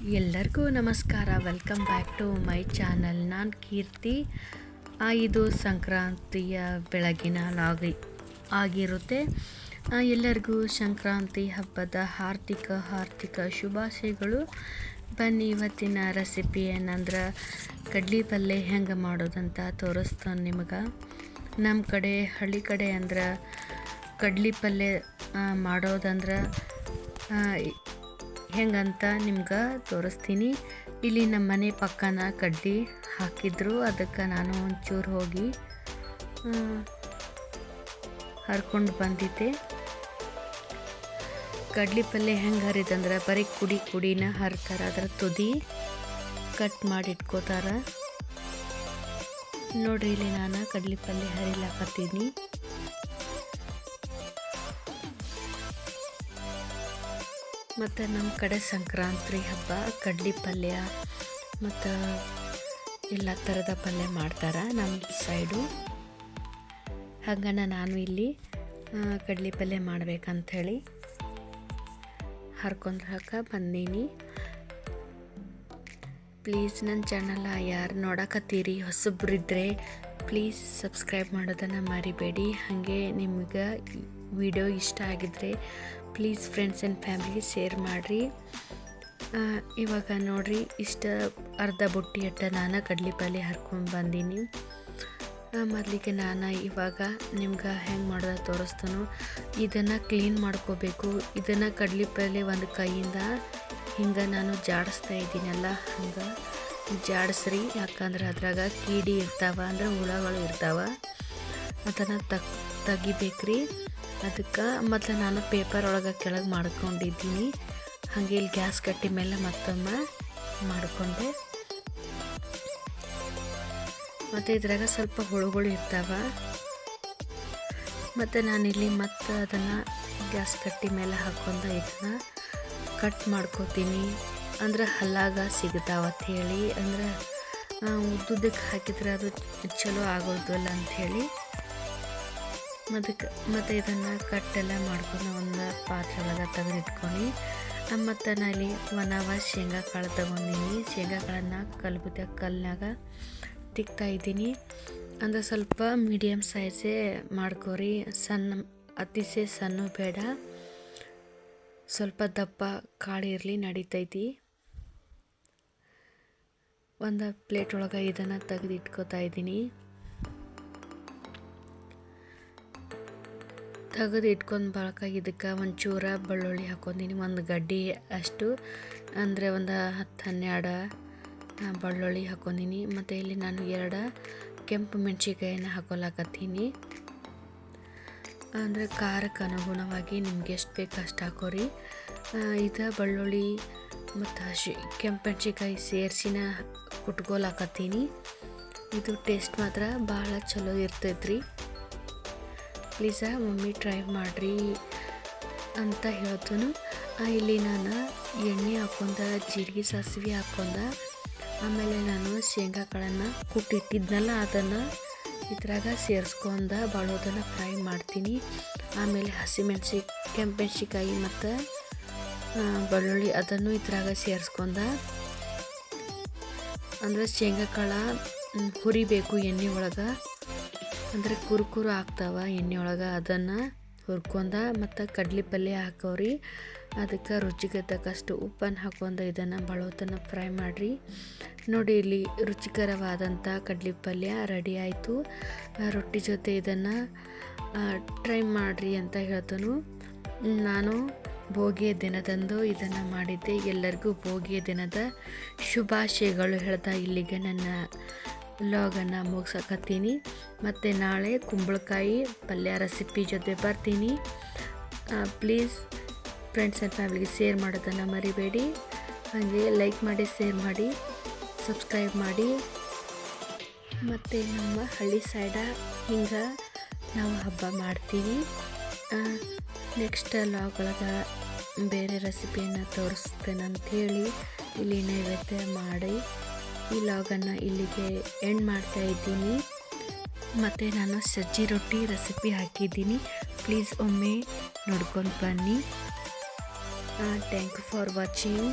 ಎಲ್ಲರಿಗೂ ನಮಸ್ಕಾರ. Welcome back to my channel. ನಾನು ಕೀರ್ತಿ. ಇದು ಸಂಕ್ರಾಂತಿಯ ಬೆಳಗಿನ ಲಾಗ್ ಆಗಿರುತ್ತೆ. ಎಲ್ಲರಿಗೂ ಸಂಕ್ರಾಂತಿ ಹಬ್ಬದ ಹಾರ್ದಿಕ ಶುಭಾಶಯಗಳು. ಬನ್ನಿ, ಇವತ್ತಿನ ರೆಸಿಪಿ ಏನಂದ್ರೆ ಕಡ್ಲಿ ಪಲ್ಯ ಹೆಂಗೆ ಮಾಡೋದಂತ ತೋರಿಸ್ತಾನೆ ನಿಮಗೆ. ನಮ್ಮ ಕಡೆ ಹಳ್ಳಿ ಕಡೆ ಅಂದ್ರೆ ಕಡ್ಲಿ ಪಲ್ಯ ಮಾಡೋದಂದ್ರೆ ಹೆಂಗಂತ ನಿಮ್ಗೆ ತೋರಿಸ್ತೀನಿ. ಇಲ್ಲಿ ನಮ್ಮ ಮನೆ ಪಕ್ಕನ ಕಡ್ಲಿ ಹಾಕಿದ್ರು, ಅದಕ್ಕೆ ನಾನು ಒಂಚೂರು ಹೋಗಿ ಹರ್ಕೊಂಡು ಬಂದಿದ್ದೆ. ಕಡ್ಲಿ ಪಲ್ಯ ಹೆಂಗೆ ಹರಿದಂದ್ರೆ ಬರೀ ಕುಡಿನ ಹರ್ತಾರೆ, ಅದರ ತುದಿ ಕಟ್ ಮಾಡಿ ಇಟ್ಕೋತಾರ. ನೋಡ್ರಿ, ಇಲ್ಲಿ ನಾನು ಕಡ್ಲಿ ಪಲ್ಯ ಹರಿಲಾಕತ್ತೀನಿ. ಮತ್ತು ನಮ್ಮ ಕಡೆ ಸಂಕ್ರಾಂತಿ ಹಬ್ಬ ಕಡ್ಲಿ ಪಲ್ಯ ಮತ್ತು ಎಲ್ಲ ಥರದ ಪಲ್ಯ ಮಾಡ್ತಾರೆ ನಮ್ಮ ಸೈಡು. ಹಾಗನ ನಾನು ಇಲ್ಲಿ ಕಡ್ಲಿ ಪಲ್ಯ ಮಾಡ್ಬೇಕಂಥೇಳಿ ಹರ್ಕೊಂಡ್ರಕ್ಕೆ ಬಂದೀನಿ. ಪ್ಲೀಸ್ ನನ್ನ ಚಾನಲ್ ಯಾರು ನೋಡಕತ್ತೀರಿ ಹೊಸಬ್ರಿದ್ರೆ ಪ್ಲೀಸ್ ಸಬ್ಸ್ಕ್ರೈಬ್ ಮಾಡೋದನ್ನು ಮರಿಬೇಡಿ. ಹಾಗೆ ನಿಮ್ಗೆ ವಿಡಿಯೋ ಇಷ್ಟ ಆಗಿದ್ರೆ please friends and family share ಮಾಡಿರಿ. ಇವಾಗ ನೋಡಿರಿ, ಅರ್ಧ ಬುಟ್ಟಿ ಅಟ್ಟ ನಾನು ಕಡ್ಲಿ ಪಲ್ಯ ಹರ್ಕೊಂಡು ಬಂದೀನಿ. ಮೊದಲಿಗೆ ನಾನು ಇವಾಗ ನಿಮ್ಗೆ ಹೆಂಗೆ ಮಾಡೋದು ತೋರಿಸ್ತಾನೋ. ಇದನ್ನು ಕ್ಲೀನ್ ಮಾಡ್ಕೋಬೇಕು. ಇದನ್ನು ಕಡ್ಲಿ ಪಲ್ಯ ಒಂದು ಕೈಯಿಂದ ಹಿಂಗೆ ನಾನು ಜಾಡಿಸ್ತಾ ಇದ್ದೀನಲ್ಲ, ಹಂಗೆ ಜಾಡಿಸ್ರಿ. ಯಾಕಂದ್ರೆ ಅದ್ರಾಗ ಕೀಡಿ ಇರ್ತಾವೆ, ಅಂದ್ರೆ ಹುಳಗಳು ಇರ್ತಾವೆ, ಅದನ್ನು ತೆಗಿಬೇಕ್ರಿ. ಅದಕ್ಕೆ ಮೊದಲು ನಾನು ಪೇಪರ್ ಒಳಗೆ ಕೆಳಗೆ ಮಾಡ್ಕೊಂಡಿದ್ದೀನಿ. ಹಾಗೆ ಇಲ್ಲಿ ಗ್ಯಾಸ್ ಕಟ್ಟಿ ಮೇಲೆ ಮತ್ತೊಮ್ಮೆ ಮಾಡಿಕೊಂಡೆ. ಮತ್ತು ಇದ್ರಾಗ ಸ್ವಲ್ಪ ಹುಳುಗಳು ಇರ್ತಾವೆ. ಮತ್ತು ನಾನಿಲ್ಲಿ ಮತ್ತೆ ಅದನ್ನು ಗ್ಯಾಸ್ ಕಟ್ಟಿ ಮೇಲೆ ಹಾಕ್ಕೊಂಡು ಇದನ್ನು ಕಟ್ ಮಾಡ್ಕೋತೀನಿ. ಅಂದ್ರೆ ಹಲ್ಲಾಗ ಸಿಗ್ತಾವತ್ತು ಹೇಳಿ, ಅಂದ್ರೆ ಉದ್ದುದಕ್ಕೆ ಹಾಕಿದ್ರೆ ಅದು ಚಲೋ ಆಗೋದಿಲ್ಲ ಅಂಥೇಳಿ ಮತ್ತು ಇದನ್ನು ಕಟ್ಟೆಲ್ಲ ಮಾಡ್ಕೊಂಡು ಒಂದು ಪಾತ್ರೆ ಒಳಗೆ ತೆಗೆದಿಟ್ಕೊಂಡು, ಮತ್ತು ನಾನಲ್ಲಿ ಒಣವ ಶೇಂಗಾ ಕಾಳು ತೊಗೊಂಡಿನಿ. ಶೇಂಗಾ ಕಾಳನ್ನು ಕಲ್ಲಿನಾಗ ತಿಕ್ತಾಯಿದ್ದೀನಿ. ಅಂದರೆ ಸ್ವಲ್ಪ ಮೀಡಿಯಮ್ ಸೈಜೇ ಮಾಡ್ಕೊರಿ, ಅತಿಸೇ ಸಣ್ಣ ಬೇಡ, ಸ್ವಲ್ಪ ದಪ್ಪ ಕಾಳು ಇರಲಿ ನಡೀತೈತಿ. ಒಂದು ಪ್ಲೇಟ್ ಒಳಗೆ ಇದನ್ನು ತೆಗೆದಿಟ್ಕೋತಾ ಇದ್ದೀನಿ. ತೆಗೆದು ಇಟ್ಕೊಂಡು ಬಳಕ ಇದಕ್ಕೆ ಒಂಚೂರ ಬೆಳ್ಳುಳ್ಳಿ ಹಾಕ್ಕೊಂಡಿನಿ, ಒಂದು ಗಡ್ಡೆ ಅಷ್ಟು, ಅಂದರೆ ಒಂದು 10-12 ಬೆಳ್ಳುಳ್ಳಿ ಹಾಕ್ಕೊಂಡಿನಿ. ಮತ್ತು ಇಲ್ಲಿ ನಾನು 2 ಕೆಂಪು ಮೆಣಸಿನ್ಕಾಯಿನ ಹಾಕೊಳಕತ್ತೀನಿ. ಅಂದರೆ ಖಾರಕ್ಕೆ ಅನುಗುಣವಾಗಿ ನಿಮ್ಗೆ ಎಷ್ಟು ಬೇಕು ಅಷ್ಟು ಹಾಕೋರಿ. ಇದು ಬೆಳ್ಳುಳ್ಳಿ ಮತ್ತು ಕೆಂಪು ಮೆಣಸಿನ್ಕಾಯಿ ಸೇರಿಸಿನ ಕುಟ್ಕೊಳಕತ್ತೀನಿ. ಇದು ಟೇಸ್ಟ್ ಮಾತ್ರ ಭಾಳ ಚಲೋ ಇರ್ತೈತ್ರಿ. ಪ್ಲೀಸ ಮಮ್ಮಿ ಟ್ರೈ ಮಾಡಿರಿ ಅಂತ ಹೇಳ್ತನು. ಇಲ್ಲಿ ನಾನು ಎಣ್ಣೆ ಹಾಕ್ಕೊಂಡ, ಜೀರಿಗೆ ಸಾಸಿವೆ ಹಾಕ್ಕೊಂಡ, ಆಮೇಲೆ ನಾನು ಶೇಂಗಾ ಕಾಳನ್ನು ಕುಟ್ಟಿಟ್ಟಿದ್ನಲ್ಲ ಅದನ್ನು ಇದ್ರಾಗ ಸೇರಿಸ್ಕೊಂಡ ಬಾಳೋದನ್ನು ಫ್ರೈ ಮಾಡ್ತೀನಿ. ಆಮೇಲೆ ಕೆಂಪು ಮೆಣಸಿನ್ಕಾಯಿ ಮತ್ತು ಬೆಳ್ಳುಳ್ಳಿ ಅದನ್ನು ಇದ್ರಾಗ ಸೇರಿಸ್ಕೊಂಡ, ಅಂದರೆ ಶೇಂಗಾ ಕಾಳ ಹುರಿಬೇಕು ಎಣ್ಣೆ ಒಳಗೆ, ಅಂದರೆ ಕುರುಕುರು ಆಗ್ತಾವ ಎಣ್ಣೆ ಒಳಗೆ. ಅದನ್ನು ಹುರ್ಕೊಂಡ ಮತ್ತು ಕಡ್ಲಿ ಪಲ್ಯ ಹಾಕೋರಿ. ಅದಕ್ಕೆ ರುಚಿಗೆ ತಕ್ಕಷ್ಟು ಉಪ್ಪನ್ನು ಹಾಕೊಂಡು ಇದನ್ನು ಬಳೋತನ್ನು ಫ್ರೈ ಮಾಡಿರಿ. ನೋಡಿ, ಇಲ್ಲಿ ರುಚಿಕರವಾದಂಥ ಕಡ್ಲಿ ಪಲ್ಯ ರೆಡಿ ಆಯಿತು. ರೊಟ್ಟಿ ಜೊತೆ ಇದನ್ನು ಟ್ರೈ ಮಾಡಿರಿ ಅಂತ ಹೇಳ್ತಾನು. ನಾನು ಭೋಗಿಯ ದಿನದಂದು ಇದನ್ನು ಮಾಡಿದ್ದೆ. ಎಲ್ಲರಿಗೂ ಭೋಗಿಯ ದಿನದ ಶುಭಾಶಯಗಳು ಹೇಳ್ತಾ ಇಲ್ಲಿಗೆ ನನ್ನ ವ್ಲಾಗನ್ನು ಮುಗಿಸಕತ್ತೀನಿ. ಮತ್ತು ನಾಳೆ ಕುಂಬಳಕಾಯಿ ಪಲ್ಯ ರೆಸಿಪಿ ಜೊತೆ ಬರ್ತೀನಿ. ಪ್ಲೀಸ್ ಫ್ರೆಂಡ್ಸ್ ಆ್ಯಂಡ್ ಫ್ಯಾಮಿಲಿಗೆ ಶೇರ್ ಮಾಡೋದನ್ನು ಮರಿಬೇಡಿ. ಹಾಗೆ ಲೈಕ್ ಮಾಡಿ, ಶೇರ್ ಮಾಡಿ, ಸಬ್ಸ್ಕ್ರೈಬ್ ಮಾಡಿ. ಮತ್ತು ನಮ್ಮ ಹಳ್ಳಿ ಸೈಡ ಹಿಂಗೆ ನಾವು ಹಬ್ಬ ಮಾಡ್ತೀವಿ. ನೆಕ್ಸ್ಟ್ ವ್ಲಾಗ್ ಒಳಗೆ ಬೇರೆ ರೆಸಿಪಿಯನ್ನು ತೋರಿಸ್ತೇನೆ ಅಂಥೇಳಿ ಇಲ್ಲಿ ನೈವೇದ್ಯ ಮಾಡಿ ಈ ವ್ಲಾಗನ್ನು ಇಲ್ಲಿಗೆ ಎಂಡ್ ಮಾಡ್ತಾ ಇದ್ದೀನಿ. ಮತ್ತು ನಾನು ಸಜ್ಜಿ ರೊಟ್ಟಿ ರೆಸಿಪಿ ಹಾಕಿದ್ದೀನಿ, ಪ್ಲೀಸ್ ಒಮ್ಮೆ ನೋಡ್ಕೊಂಡು ಬನ್ನಿ. Thank you for watching.